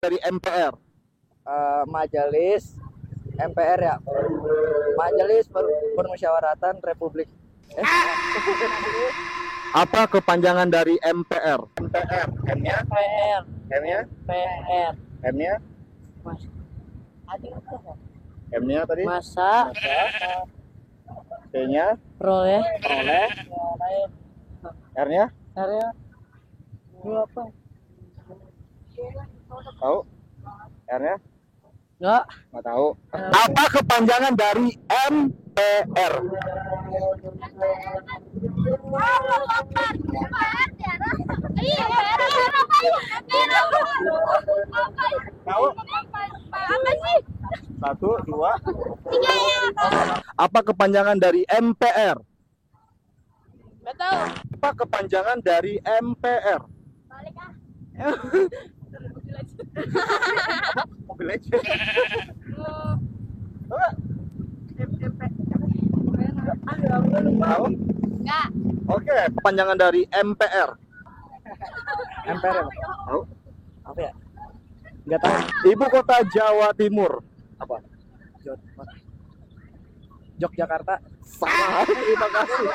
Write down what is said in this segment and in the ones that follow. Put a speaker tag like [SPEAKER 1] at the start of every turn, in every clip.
[SPEAKER 1] dari MPR.
[SPEAKER 2] Majelis MPR ya, Majelis Permusyawaratan Republik.
[SPEAKER 1] Apa kepanjangan dari MPR?
[SPEAKER 2] MPR,
[SPEAKER 1] M-nya?
[SPEAKER 2] PR,
[SPEAKER 1] M-nya?
[SPEAKER 2] PR,
[SPEAKER 1] M-nya?
[SPEAKER 2] Mas.
[SPEAKER 1] M-nya tadi?
[SPEAKER 2] Masa,
[SPEAKER 1] P-nya?
[SPEAKER 2] Peroleh,
[SPEAKER 1] R-nya?
[SPEAKER 2] area, apa?
[SPEAKER 1] Tahu? R-nya?
[SPEAKER 2] Enggak.
[SPEAKER 1] Nggak tahu. Apa kepanjangan dari MPR? Tahu?
[SPEAKER 3] Apa sih?
[SPEAKER 1] 1, 2.
[SPEAKER 3] 3 ya.
[SPEAKER 1] Apa kepanjangan dari MPR?
[SPEAKER 3] Nggak tahu.
[SPEAKER 1] Apa kepanjangan dari MPR?
[SPEAKER 3] Balik ah.
[SPEAKER 1] Mobil Legend. Tahu?
[SPEAKER 3] Nggak.
[SPEAKER 1] Oke, kepanjangan dari MPR.
[SPEAKER 2] MPR ya?
[SPEAKER 1] Tahu?
[SPEAKER 2] Apa ya? Enggak tahu.
[SPEAKER 1] Ibu kota Jawa Timur. Apa?
[SPEAKER 2] Yogyakarta.
[SPEAKER 1] Salah. Terima kasih.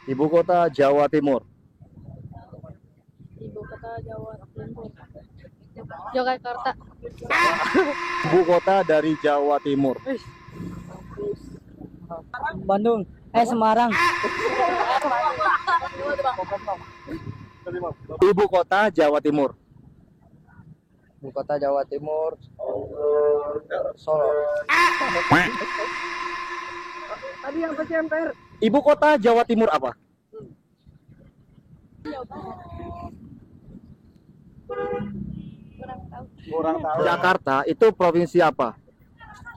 [SPEAKER 1] Ibu kota Jawa Timur.
[SPEAKER 3] Ibu kota Jawa Timur. Yogyakarta.
[SPEAKER 1] Ibu kota dari Jawa Timur.
[SPEAKER 2] Bandung. Semarang.
[SPEAKER 1] Ibu kota Jawa Timur.
[SPEAKER 2] Ibu kota Jawa Timur. Solo. Tadi yang pasti MPR.
[SPEAKER 1] Ibu kota Jawa Timur apa?
[SPEAKER 3] Kurang tahu.
[SPEAKER 1] Jakarta itu provinsi apa?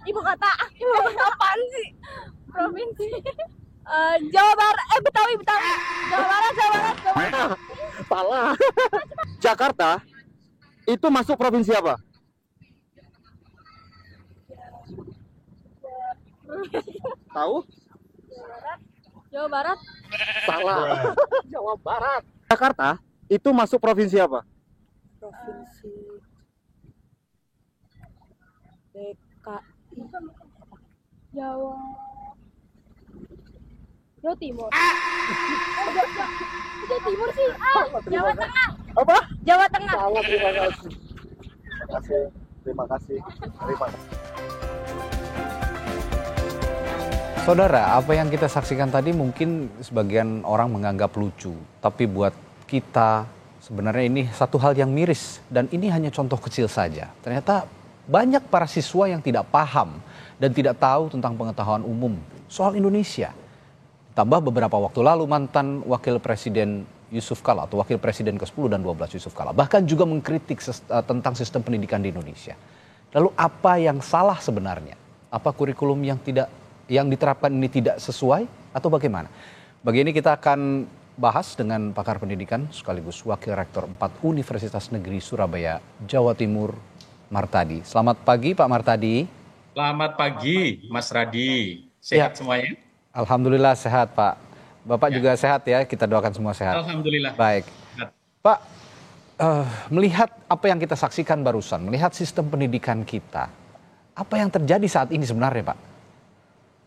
[SPEAKER 3] Ibu kota. Ibu kota apaan sih? Provinsi. Jawa Barat. Betawi. Jawa Barat.
[SPEAKER 1] Salah. Jakarta itu masuk provinsi apa? Tahu?
[SPEAKER 3] Jawa Barat.
[SPEAKER 1] Salah. Jawa Barat. Jakarta itu masuk provinsi apa?
[SPEAKER 2] Provinsi DKI.
[SPEAKER 3] Jawa Timur. Jawa Timur sih. Jawa Tengah.
[SPEAKER 1] Apa?
[SPEAKER 3] Jawa Tengah.
[SPEAKER 1] Salah, terima kasih. Terima kasih.
[SPEAKER 4] Saudara, apa yang kita saksikan tadi mungkin sebagian orang menganggap lucu, tapi buat kita sebenarnya ini satu hal yang miris dan ini hanya contoh kecil saja. Ternyata banyak para siswa yang tidak paham dan tidak tahu tentang pengetahuan umum soal Indonesia. Tambah beberapa waktu lalu mantan Wakil Presiden Yusuf Kala atau Wakil Presiden ke-10 dan 12 Yusuf Kala bahkan juga mengkritik tentang sistem pendidikan di Indonesia. Lalu apa yang salah sebenarnya? Apa kurikulum yang diterapkan ini tidak sesuai atau bagaimana? Bagi ini kita akan bahas dengan pakar pendidikan sekaligus Wakil Rektor 4 Universitas Negeri Surabaya, Jawa Timur, Martadi. Selamat pagi Pak Martadi.
[SPEAKER 5] Selamat pagi Mas Radi. Sehat
[SPEAKER 4] Ya.
[SPEAKER 5] semuanya?
[SPEAKER 4] Alhamdulillah sehat Pak. Bapak juga sehat ya, kita doakan semua sehat.
[SPEAKER 5] Alhamdulillah.
[SPEAKER 4] Baik.
[SPEAKER 5] Sehat.
[SPEAKER 4] Pak, melihat apa yang kita saksikan barusan, melihat sistem pendidikan kita, apa yang terjadi saat ini sebenarnya Pak?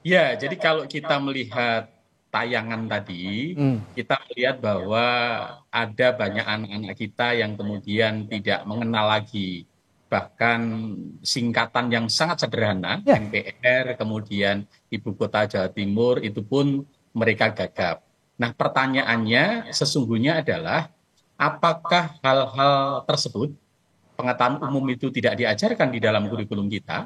[SPEAKER 5] Ya, jadi kalau kita melihat tayangan tadi, kita melihat bahwa ada banyak anak-anak kita yang kemudian tidak mengenal lagi bahkan singkatan yang sangat sederhana, MPR, kemudian Ibu Kota Jawa Timur, itu pun mereka gagap. Nah, pertanyaannya sesungguhnya adalah apakah hal-hal tersebut, pengetahuan umum itu tidak diajarkan di dalam kurikulum kita,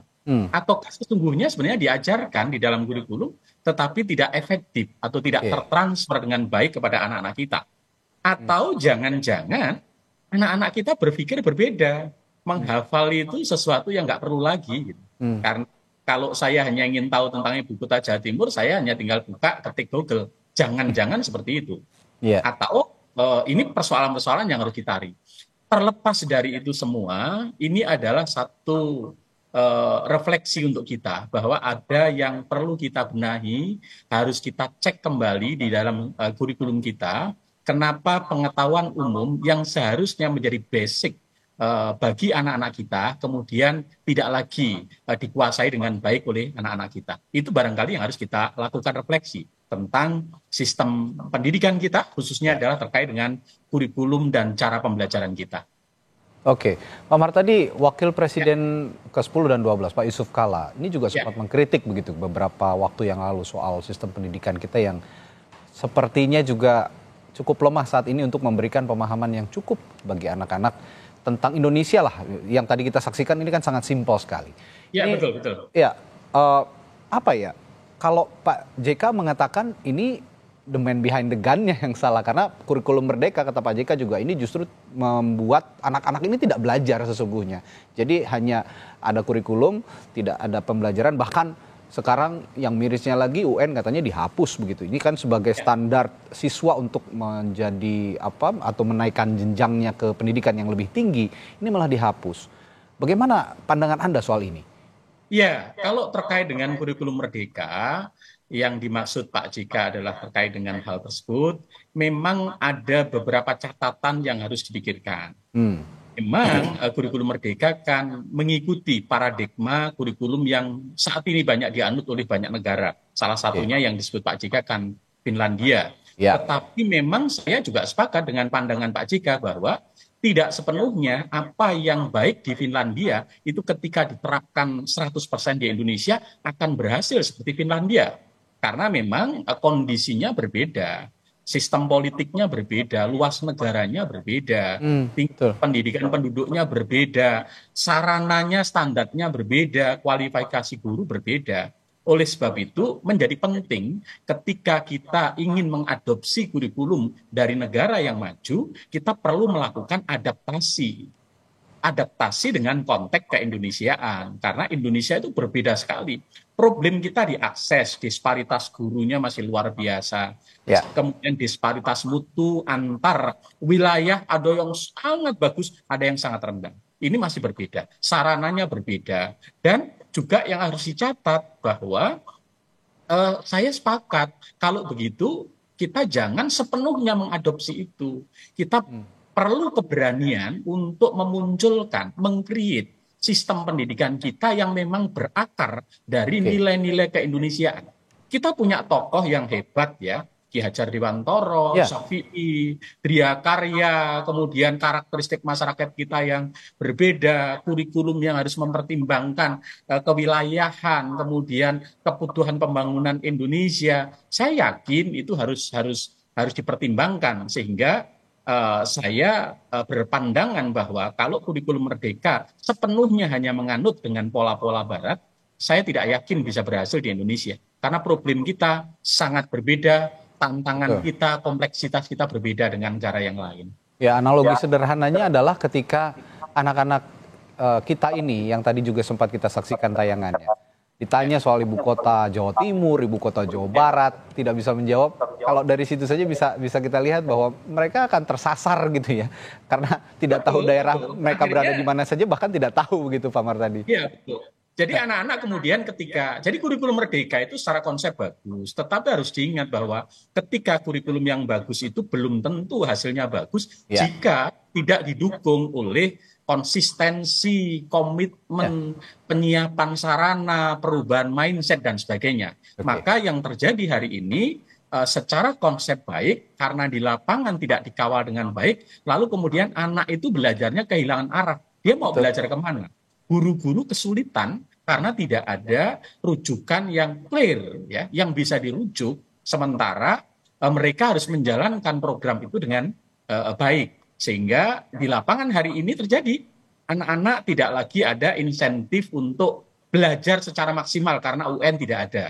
[SPEAKER 5] ataukah sesungguhnya sebenarnya diajarkan di dalam kurikulum tetapi tidak efektif atau tidak tertransfer dengan baik kepada anak-anak kita. Atau jangan-jangan anak-anak kita berpikir berbeda, menghafal itu sesuatu yang nggak perlu lagi. Gitu. Karena kalau saya hanya ingin tahu tentang Ibu Kota Jawa Timur, saya hanya tinggal buka, ketik Google. Jangan-jangan seperti itu. Atau ini persoalan-persoalan yang harus ditarik. Terlepas dari itu semua, ini adalah satu refleksi untuk kita bahwa ada yang perlu kita benahi, harus kita cek kembali di dalam kurikulum kita. Kenapa pengetahuan umum yang seharusnya menjadi basic bagi anak-anak kita kemudian tidak lagi dikuasai dengan baik oleh anak-anak kita. Itu barangkali yang harus kita lakukan refleksi tentang sistem pendidikan kita, khususnya adalah terkait dengan kurikulum dan cara pembelajaran kita.
[SPEAKER 4] Oke, Pak Mar, tadi Wakil Presiden ke-10 dan 12, Pak Yusuf Kalla, ini juga sempat mengkritik begitu beberapa waktu yang lalu soal sistem pendidikan kita yang sepertinya juga cukup lemah saat ini untuk memberikan pemahaman yang cukup bagi anak-anak tentang Indonesia lah. Yang tadi kita saksikan ini kan sangat simpel sekali.
[SPEAKER 5] Ya,
[SPEAKER 4] ini,
[SPEAKER 5] betul.
[SPEAKER 4] Ya, apa ya, kalau Pak JK mengatakan ini the man behind the gun-nya yang salah, karena kurikulum merdeka kata Pak JK juga ini justru membuat anak-anak ini tidak belajar sesungguhnya. Jadi hanya ada kurikulum, tidak ada pembelajaran, bahkan sekarang yang mirisnya lagi UN katanya dihapus begitu. Ini kan sebagai standar siswa untuk menjadi apa atau menaikkan jenjangnya ke pendidikan yang lebih tinggi, ini malah dihapus. Bagaimana pandangan Anda soal ini?
[SPEAKER 5] Ya, kalau terkait dengan kurikulum merdeka, yang dimaksud Pak JK adalah terkait dengan hal tersebut, memang ada beberapa catatan yang harus dipikirkan. Memang kurikulum merdeka kan mengikuti paradigma kurikulum yang saat ini banyak dianut oleh banyak negara. Salah satunya yang disebut Pak JK kan Finlandia. Tetapi memang saya juga sepakat dengan pandangan Pak JK bahwa tidak sepenuhnya apa yang baik di Finlandia itu ketika diterapkan 100% di Indonesia akan berhasil seperti Finlandia. Karena memang kondisinya berbeda, sistem politiknya berbeda, luas negaranya berbeda, tingkat pendidikan penduduknya berbeda, sarananya, standarnya berbeda, kualifikasi guru berbeda. Oleh sebab itu menjadi penting ketika kita ingin mengadopsi kurikulum dari negara yang maju, kita perlu melakukan adaptasi dengan konteks keindonesiaan, karena Indonesia itu berbeda sekali. Problem kita di akses, disparitas gurunya masih luar biasa. Kemudian disparitas mutu antar wilayah, ada yang sangat bagus, ada yang sangat rendah. Ini masih berbeda, sarananya berbeda. Dan juga yang harus dicatat bahwa saya sepakat kalau begitu kita jangan sepenuhnya mengadopsi itu. Kita perlu keberanian untuk memunculkan, meng-create sistem pendidikan kita yang memang berakar dari nilai-nilai keindonesiaan. Kita punya tokoh yang hebat ya, Ki Hajar Dewantara, Syafi'i, Dria Karya, kemudian karakteristik masyarakat kita yang berbeda, kurikulum yang harus mempertimbangkan kewilayahan, kemudian kebutuhan pembangunan Indonesia. Saya yakin itu harus dipertimbangkan sehingga saya berpandangan bahwa kalau kurikulum merdeka sepenuhnya hanya menganut dengan pola-pola barat, saya tidak yakin bisa berhasil di Indonesia. Karena problem kita sangat berbeda, tantangan kita, kompleksitas kita berbeda dengan cara yang lain.
[SPEAKER 4] Ya, analogi sederhananya adalah ketika anak-anak kita ini, yang tadi juga sempat kita saksikan tayangannya, ditanya soal ibu kota Jawa Timur, ibu kota Jawa Barat, tidak bisa menjawab. Kalau dari situ saja bisa kita lihat bahwa mereka akan tersasar gitu ya, karena tidak tahu daerah mereka berada di mana saja, bahkan tidak tahu begitu Pak Mar tadi.
[SPEAKER 5] Iya, betul. Jadi anak-anak kemudian jadi kurikulum merdeka itu secara konsep bagus, tetapi harus diingat bahwa ketika kurikulum yang bagus itu belum tentu hasilnya bagus jika tidak didukung oleh konsistensi, komitmen, penyiapan sarana, perubahan mindset, dan sebagainya. Maka yang terjadi hari ini secara konsep baik, karena di lapangan tidak dikawal dengan baik, lalu kemudian anak itu belajarnya kehilangan arah. Dia mau belajar kemana? Guru-guru kesulitan karena tidak ada rujukan yang clear, ya, yang bisa dirujuk, sementara mereka harus menjalankan program itu dengan baik. Sehingga di lapangan hari ini terjadi, anak-anak tidak lagi ada insentif untuk belajar secara maksimal karena UN tidak ada.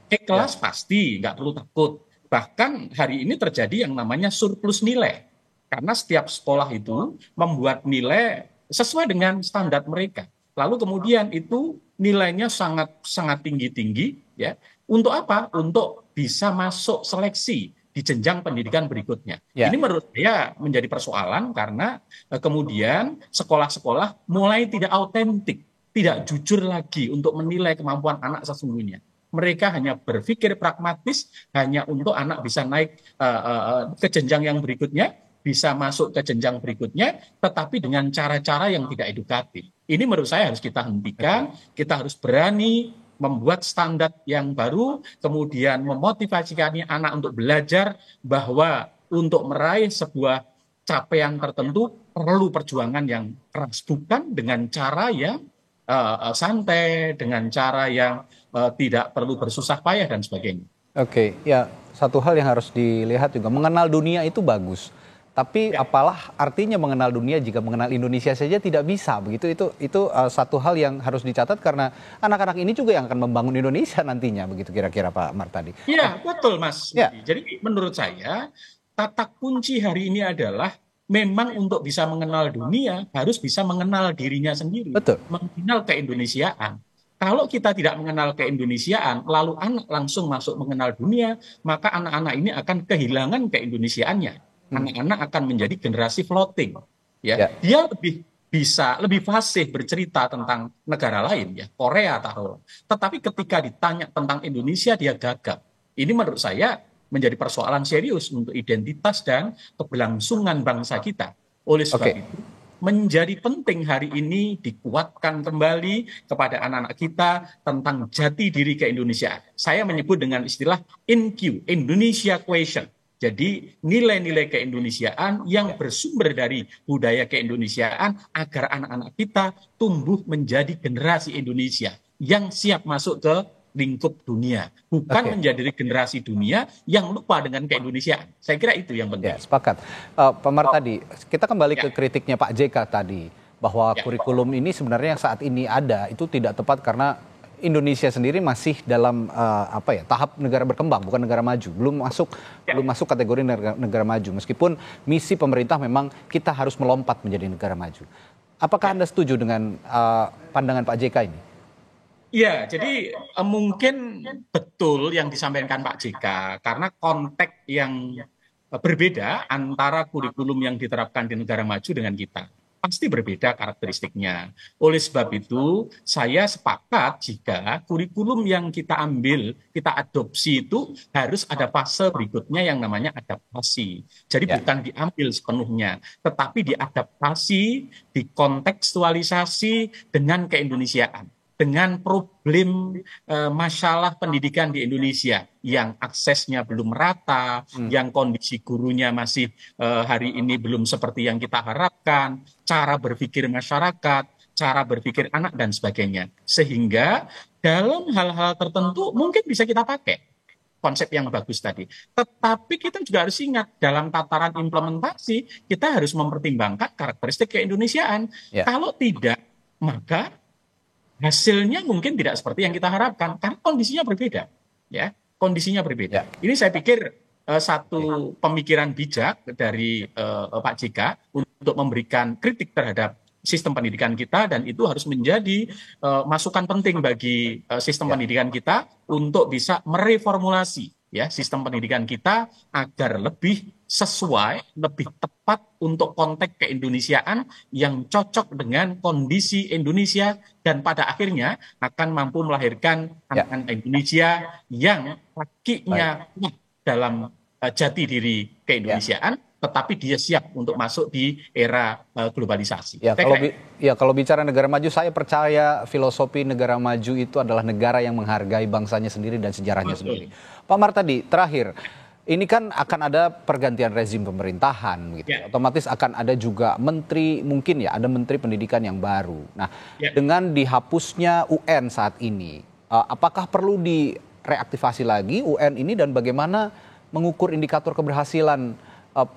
[SPEAKER 5] Kelas pasti, nggak perlu takut. Bahkan hari ini terjadi yang namanya surplus nilai. Karena setiap sekolah itu membuat nilai sesuai dengan standar mereka. Lalu kemudian itu nilainya sangat tinggi-tinggi, ya. Untuk apa? Untuk bisa masuk seleksi di jenjang pendidikan berikutnya. Ini menurut saya menjadi persoalan karena kemudian sekolah-sekolah mulai tidak autentik, tidak jujur lagi untuk menilai kemampuan anak sesungguhnya. Mereka hanya berpikir pragmatis, hanya untuk anak bisa naik ke jenjang yang berikutnya, bisa masuk ke jenjang berikutnya, tetapi dengan cara-cara yang tidak edukatif. Ini menurut saya harus kita hentikan, kita harus berani membuat standar yang baru, kemudian memotivasikan anak untuk belajar bahwa untuk meraih sebuah capaian tertentu perlu perjuangan yang keras, bukan dengan cara yang santai, dengan cara yang tidak perlu bersusah payah dan sebagainya.
[SPEAKER 4] Oke, ya satu hal yang harus dilihat juga, mengenal dunia itu bagus. Tapi apalah artinya mengenal dunia jika mengenal Indonesia saja tidak bisa begitu? Itu satu hal yang harus dicatat karena anak-anak ini juga yang akan membangun Indonesia nantinya, begitu kira-kira Pak Martadi.
[SPEAKER 5] Iya, betul Mas.
[SPEAKER 4] Ya.
[SPEAKER 5] Jadi menurut saya kata kunci hari ini adalah memang untuk bisa mengenal dunia harus bisa mengenal dirinya sendiri,
[SPEAKER 4] Betul.
[SPEAKER 5] mengenal keindonesiaan. Kalau kita tidak mengenal keindonesiaan, lalu anak langsung masuk mengenal dunia, maka anak-anak ini akan kehilangan keindonesiaannya. Anak-anak akan menjadi generasi floating. Ya. Dia lebih fasih bercerita tentang negara lain, ya, Korea taruh. Tetapi ketika ditanya tentang Indonesia, dia gagap. Ini menurut saya menjadi persoalan serius untuk identitas dan keberlangsungan bangsa kita. Oleh sebab itu, menjadi penting hari ini dikuatkan kembali kepada anak-anak kita tentang jati diri keindonesiaan. Saya menyebut dengan istilah InQ, Indonesia Question. Jadi nilai-nilai keindonesiaan yang bersumber dari budaya keindonesiaan agar anak-anak kita tumbuh menjadi generasi Indonesia yang siap masuk ke lingkup dunia, bukan menjadi generasi dunia yang lupa dengan keindonesiaan. Saya kira itu yang penting.
[SPEAKER 4] Ya, sepakat. Pak Martadi, kita kembali ke kritiknya Pak JK tadi, bahwa kurikulum ini sebenarnya yang saat ini ada itu tidak tepat karena Indonesia sendiri masih dalam tahap negara berkembang, bukan negara maju, belum masuk kategori negara maju. Meskipun misi pemerintah memang kita harus melompat menjadi negara maju. Apakah Anda setuju dengan pandangan Pak JK ini?
[SPEAKER 5] Iya, jadi mungkin betul yang disampaikan Pak JK karena konteks yang berbeda antara kurikulum yang diterapkan di negara maju dengan kita. Pasti berbeda karakteristiknya. Oleh sebab itu, saya sepakat jika kurikulum yang kita ambil, kita adopsi itu harus ada fase berikutnya yang namanya adaptasi. Jadi bukan diambil sepenuhnya, tetapi diadaptasi, dikontekstualisasi dengan keindonesiaan, dengan problem masalah pendidikan di Indonesia yang aksesnya belum merata, yang kondisi gurunya masih hari ini belum seperti yang kita harapkan, cara berpikir masyarakat, cara berpikir anak dan sebagainya. Sehingga dalam hal-hal tertentu mungkin bisa kita pakai konsep yang bagus tadi. Tetapi kita juga harus ingat dalam tataran implementasi kita harus mempertimbangkan karakteristik keindonesiaan. Kalau tidak, maka hasilnya mungkin tidak seperti yang kita harapkan karena kondisinya berbeda, ya, kondisinya berbeda. Ini saya pikir satu pemikiran bijak dari Pak JK untuk memberikan kritik terhadap sistem pendidikan kita dan itu harus menjadi masukan penting bagi sistem pendidikan kita untuk bisa mereformulasi sistem pendidikan kita agar lebih sesuai, lebih tepat untuk konteks keindonesiaan yang cocok dengan kondisi Indonesia dan pada akhirnya akan mampu melahirkan anak-anak Indonesia yang kakinya kuat dalam jati diri keindonesiaan, tetapi dia siap untuk masuk di era globalisasi.
[SPEAKER 4] Kalau bicara negara maju, saya percaya filosofi negara maju itu adalah negara yang menghargai bangsanya sendiri dan sejarahnya sendiri. Pak Martadi, terakhir, ini kan akan ada pergantian rezim pemerintahan, gitu. Otomatis akan ada juga menteri, mungkin ada menteri pendidikan yang baru. Nah, dengan dihapusnya UN saat ini, apakah perlu direaktivasi lagi UN ini dan bagaimana mengukur indikator keberhasilan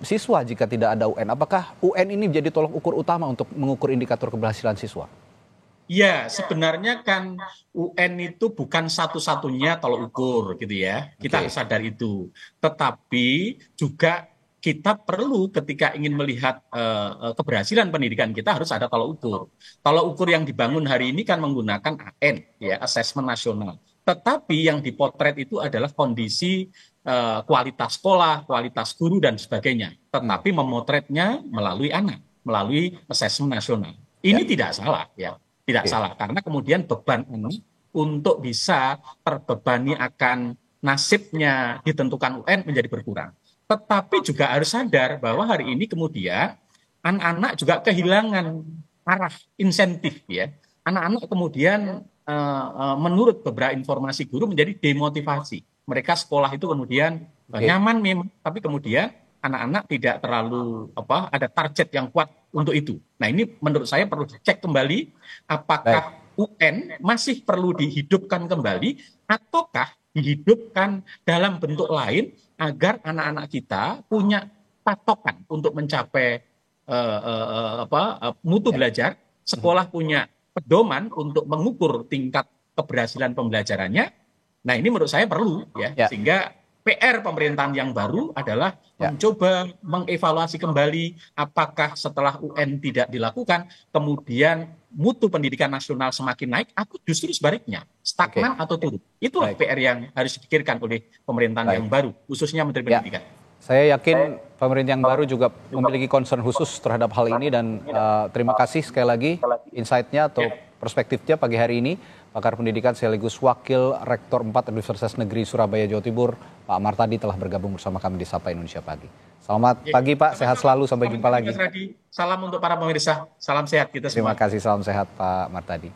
[SPEAKER 4] siswa jika tidak ada UN? Apakah UN ini menjadi tolok ukur utama untuk mengukur indikator keberhasilan siswa?
[SPEAKER 5] Ya, sebenarnya kan UN itu bukan satu-satunya tolok ukur gitu ya. Kita harus sadar itu. Tetapi juga kita perlu ketika ingin melihat keberhasilan pendidikan kita harus ada tolok ukur. Tolok ukur yang dibangun hari ini kan menggunakan AN, Asesmen Nasional. Tetapi yang dipotret itu adalah kondisi kualitas sekolah, kualitas guru dan sebagainya. Tetapi memotretnya melalui anak, melalui asesmen nasional. Ini tidak salah, tidak salah karena kemudian beban anak untuk bisa terbebani akan nasibnya ditentukan UN menjadi berkurang. tetapi juga harus sadar bahwa hari ini kemudian anak-anak juga kehilangan arah insentif ya. Anak-anak kemudian menurut beberapa informasi guru menjadi demotivasi. Mereka sekolah itu kemudian nyaman memang, tapi kemudian anak-anak tidak terlalu ada target yang kuat untuk itu. Nah ini menurut saya perlu dicek kembali apakah UN masih perlu dihidupkan kembali ataukah dihidupkan dalam bentuk lain agar anak-anak kita punya patokan untuk mencapai mutu belajar, sekolah punya pedoman untuk mengukur tingkat keberhasilan pembelajarannya. Nah ini menurut saya perlu ya. Sehingga PR pemerintahan yang baru adalah mencoba mengevaluasi kembali apakah setelah UN tidak dilakukan kemudian mutu pendidikan nasional semakin naik atau justru sebaliknya stagnan atau turun. Itulah PR yang harus dipikirkan oleh pemerintahan yang baru khususnya Menteri Pendidikan.
[SPEAKER 4] Saya yakin pemerintah yang baru juga memiliki concern khusus terhadap hal ini dan terima kasih sekali lagi insight-nya atau perspektifnya pagi hari ini. Pakar Pendidikan sekaligus Wakil Rektor 4 Universitas Negeri Surabaya, Jawa Timur, Pak Martadi telah bergabung bersama kami di Sapa Indonesia Pagi. Selamat pagi Pak, sehat selalu, sampai jumpa lagi.
[SPEAKER 5] Salam untuk para pemirsa, salam sehat kita semua.
[SPEAKER 4] Terima kasih, salam sehat Pak Martadi.